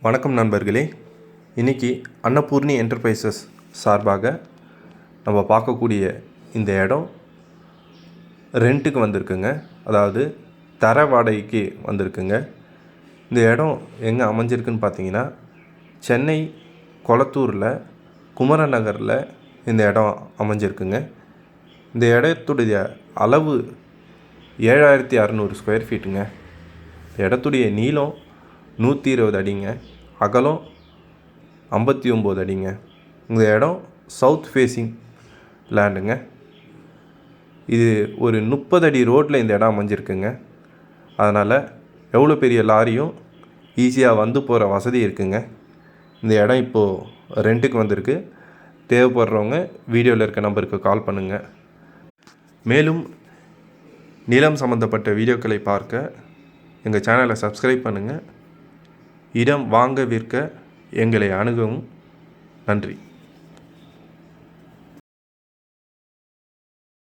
வணக்கம் நண்பர்களே. இன்றைக்கி அன்னபூர்ணி என்டர்பிரைசஸ் சார்பாக நம்ம பார்க்கக்கூடிய இந்த இடம் ரெண்ட்டுக்கு வந்திருக்குங்க. அதாவது தர வாடகைக்கு வந்திருக்குங்க. இந்த இடம் எங்கே அமைஞ்சிருக்குன்னு பார்த்தீங்கன்னா, சென்னை கொளத்தூரில் குமரன் நகரில் இந்த இடம் அமைஞ்சிருக்குங்க. இந்த இடத்துடைய அளவு 7600 ஸ்கொயர் ஃபீட்டுங்க. இடத்துடைய நீளம் 120 அடிங்க, அகலம் 59 அடிங்க. இந்த இடம் சவுத் ஃபேஸிங் லேண்டுங்க. இது ஒரு 30 அடி ரோட்டில் இந்த இடம் அமைஞ்சிருக்குங்க. அதனால் எவ்வளோ பெரிய லாரியும் ஈஸியாக வந்து போகிற வசதி இருக்குங்க. இந்த இடம் இப்போது ரெண்ட்டுக்கு வந்திருக்கு. தேவைப்படுறவங்க வீடியோவில் இருக்க நம்பருக்கு கால் பண்ணுங்கள். மேலும் நிலம் சம்மந்தப்பட்ட வீடியோக்களை பார்க்க எங்கள் சேனலை சப்ஸ்கிரைப் பண்ணுங்கள். இடம் வாங்க விற்க எங்களை அணுகவும். நன்றி.